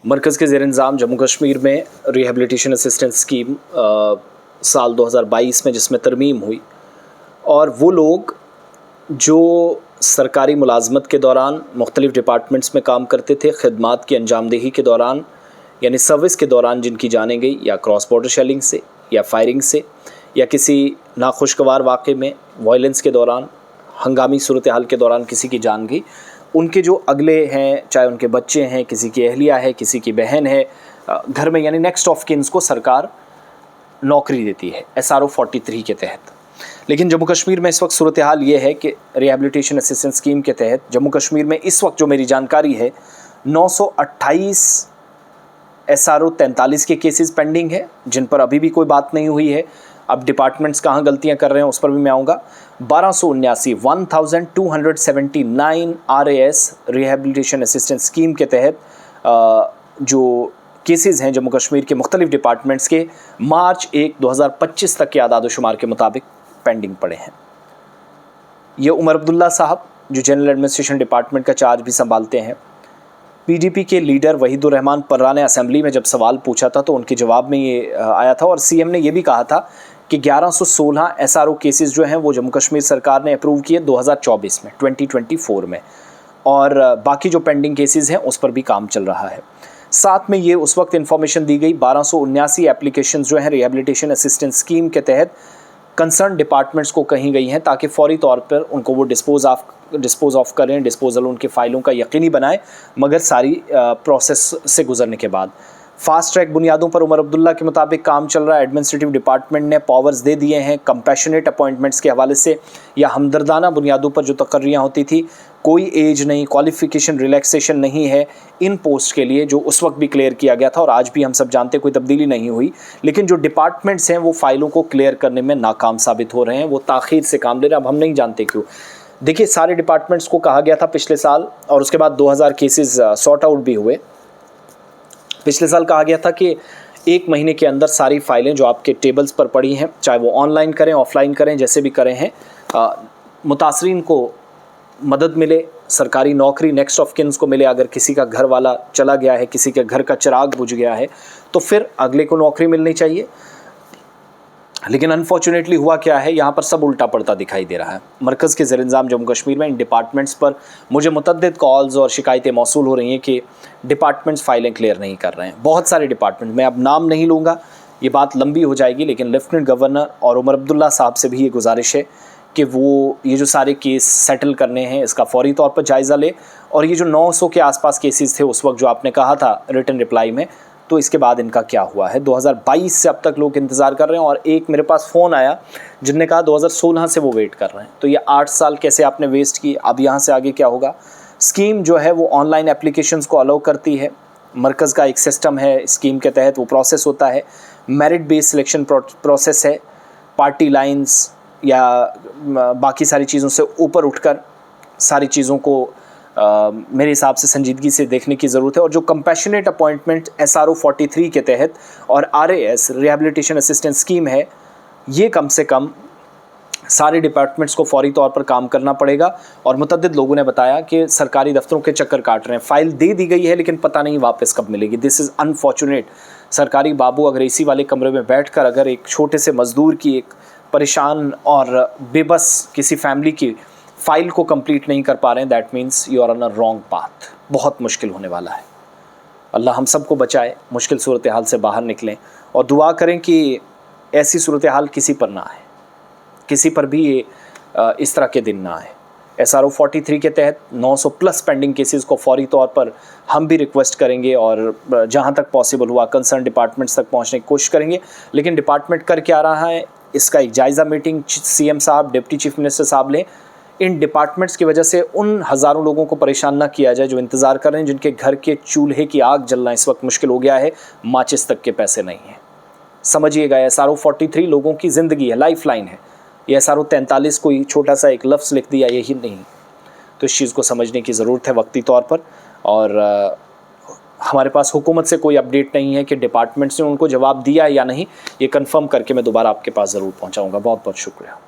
मरकज़ के ज़ेर-इंतज़ाम जम्मू कश्मीर में rehabilitation assistance scheme साल 2022 में जिसमें तरमीम हुई, और वो लोग जो सरकारी मुलाजमत के दौरान मुख्तलिफ़ डिपार्टमेंट्स में काम करते थे, ख़िदमात की अंजामदेही के दौरान यानी सर्विस के दौरान जिनकी जानें गई, या क्रॉस बॉर्डर शेलिंग से या फायरिंग से या किसी नाखुशगवार वाक़े में वायलेंस के दौरान, हंगामी सूरत हाल के दौरान किसी की जान गई, उनके जो अगले हैं, चाहे उनके बच्चे हैं, किसी की अहलिया है, किसी की बहन है घर में, यानी नेक्स्ट ऑफ किन्स को सरकार नौकरी देती है SRO 43 के तहत। लेकिन जम्मू कश्मीर में इस वक्त सूरत हाल ये है कि रिहैबिलिटेशन असिस्टेंस स्कीम के तहत जम्मू कश्मीर में इस वक्त जो मेरी जानकारी है 928 SRO 43 के केसेस पेंडिंग है, जिन पर अभी भी कोई बात नहीं हुई है। अब डिपार्टमेंट्स कहाँ गलतियाँ कर रहे हैं उस पर भी मैं आऊँगा। 1279 RAS रिहैबिलिटेशन असिस्टेंस स्कीम के तहत जो केसेस हैं जम्मू कश्मीर के मुख्तलिफ डिपार्टमेंट्स के मार्च 1, 2025 तक के आदाद-ओ-शुमार के मुताबिक पेंडिंग पड़े हैं। ये उमर अब्दुल्ला साहब जो जनरल एडमिनिस्ट्रेशन डिपार्टमेंट का चार्ज भी संभालते हैं, PDP के लीडर वहीदुर रहमान पर्रा ने असेंबली में जब सवाल पूछा था तो उनके जवाब में ये आया था, और CM ने ये भी कहा था कि 1116 SRO केसेस जो हैं वो जम्मू कश्मीर सरकार ने अप्रूव किए 2024 में 2024 में, और बाकी जो पेंडिंग केसेस हैं उस पर भी काम चल रहा है। साथ में ये उस वक्त इन्फॉर्मेशन दी गई 1279 एप्लीकेशन जो हैं रिहैबिलिटेशन असिस्टेंस स्कीम के तहत कंसर्न डिपार्टमेंट्स को कही गई हैं ताकि फ़ौरी तौर पर उनको वो डिस्पोज ऑफ करें, डिस्पोजल उनके फ़ाइलों का यकीनी बनाएं, मगर सारी प्रोसेस से गुजरने के बाद। फास्ट ट्रैक बुनियादों पर उमर अब्दुल्ला के मुताबिक काम चल रहा है। एडमिनिस्ट्रेटिव डिपार्टमेंट ने पावर्स दे दिए हैं कंपैशनेट अपॉइंटमेंट्स के हवाले से, या हमदर्दाना बुनियादों पर जो तकर्रियाँ होती थी, कोई एज नहीं, क्वालिफ़िकेशन रिलैक्सेशन नहीं है इन पोस्ट के लिए, जो उस वक्त भी क्लियर किया गया था और आज भी हम सब जानते हैं कोई तब्दीली नहीं हुई। लेकिन जो डिपार्टमेंट्स हैं वो फ़ाइलों को क्लियर करने में नाकाम साबित हो रहे हैं, वो ताख़ीर से काम ले रहे हैं। अब हम नहीं जानते क्यों। देखिए, सारे डिपार्टमेंट्स को कहा गया था पिछले साल, और उसके बाद 2000 केसेस सॉर्ट आउट भी हुए। पिछले साल कहा गया था कि 1 महीने के अंदर सारी फाइलें जो आपके टेबल्स पर पड़ी हैं, चाहे वो ऑनलाइन करें, ऑफलाइन करें, जैसे भी करें हैं, मुतासरीन को मदद मिले, सरकारी नौकरी नेक्स्ट ऑफ किन्स को मिले। अगर किसी का घर वाला चला गया है, किसी के घर का चिराग बुझ गया है, तो फिर अगले को नौकरी मिलनी चाहिए। लेकिन अनफॉर्चुनेटली हुआ क्या है, यहाँ पर सब उल्टा पड़ता दिखाई दे रहा है। मरकज़ के ज़ेर-इंतज़ाम जम्मू कश्मीर में इन डिपार्टमेंट्स पर मुझे मुतअद्दिद कॉल्स और शिकायतें मौसूल हो रही हैं कि डिपार्टमेंट्स फ़ाइलें क्लियर नहीं कर रहे हैं। बहुत सारे डिपार्टमेंट, मैं अब नाम नहीं लूँगा, ये बात लंबी हो जाएगी, लेकिन लेफ्टिनेंट गवर्नर और उमर अब्दुल्ला साहब से भी ये गुजारिश है कि वो ये जो सारे केस सेटल करने हैं इसका फ़ौरी तौर पर जायज़ा ले। और ये जो 900 के आसपास केसेस थे उस वक्त जो आपने कहा था रिटन रिप्लाई में, तो इसके बाद इनका क्या हुआ है। 2022 से अब तक लोग इंतज़ार कर रहे हैं, और एक मेरे पास फ़ोन आया जिनने कहा 2016 से वो वेट कर रहे हैं। तो ये 8 साल कैसे आपने वेस्ट की, अब यहाँ से आगे क्या होगा। स्कीम जो है वो ऑनलाइन एप्लीकेशंस को अलाउ करती है। मरकज़ का एक सिस्टम है, स्कीम के तहत वो प्रोसेस होता है, मेरिट बेस्ड सिलेक्शन प्रोसेस है। पार्टी लाइन्स या बाकी सारी चीज़ों से ऊपर उठकर सारी चीज़ों को मेरे हिसाब से संजीदगी से देखने की ज़रूरत है। और जो कंपैशनेट अपॉइंटमेंट SRO 43 के तहत और RAS रिहैबिलिटेशन असिस्टेंस स्कीम है, ये कम से कम सारे डिपार्टमेंट्स को फ़ौरी तौर पर काम करना पड़ेगा। और मुतअद्दिद लोगों ने बताया कि सरकारी दफ्तरों के चक्कर काट रहे हैं, फ़ाइल दे दी गई है लेकिन पता नहीं वापस कब मिलेगी। This is unfortunate. सरकारी बाबू अगर AC वाले कमरे में बैठकर अगर एक छोटे से मज़दूर की, एक परेशान और बेबस किसी फैमिली की फ़ाइल को कंप्लीट नहीं कर पा रहे हैं, that means you are on a wrong path. बहुत मुश्किल होने वाला है। अल्लाह हम सबको बचाए, मुश्किल सूरत हाल से बाहर निकलें, और दुआ करें कि ऐसी सूरत हाल किसी पर ना आए, किसी पर भी ये इस तरह के दिन ना आए। SRO 43 के तहत 900 प्लस पेंडिंग केसेस को फ़ौरी तौर पर हम भी रिक्वेस्ट करेंगे, और जहाँ तक पॉसिबल हुआ कंसर्न डिपार्टमेंट्स तक पहुँचने की कोशिश करेंगे। लेकिन डिपार्टमेंट कर क्या रहा है, इसका एक जायज़ा मीटिंग CM साहब, डिप्टी चीफ मिनिस्टर साहब लें। इन डिपार्टमेंट्स की वजह से उन हज़ारों लोगों को परेशान ना किया जाए जो इंतज़ार कर रहे हैं, जिनके घर के चूल्हे की आग जलना इस वक्त मुश्किल हो गया है, माचिस तक के पैसे नहीं हैं। समझिएगा, SRO 43 लोगों की ज़िंदगी है, लाइफ लाइन है। ये SRO 43 कोई छोटा सा एक लफ्ज़ लिख दिया, यही नहीं। तो इस चीज़ को समझने की ज़रूरत है वक्ती तौर पर। और हमारे पास हुकूमत से कोई अपडेट नहीं है कि डिपार्टमेंट्स ने उनको जवाब दिया या नहीं। ये कंफर्म करके मैं दोबारा आपके पास ज़रूर पहुँचाऊँगा। बहुत बहुत शुक्रिया।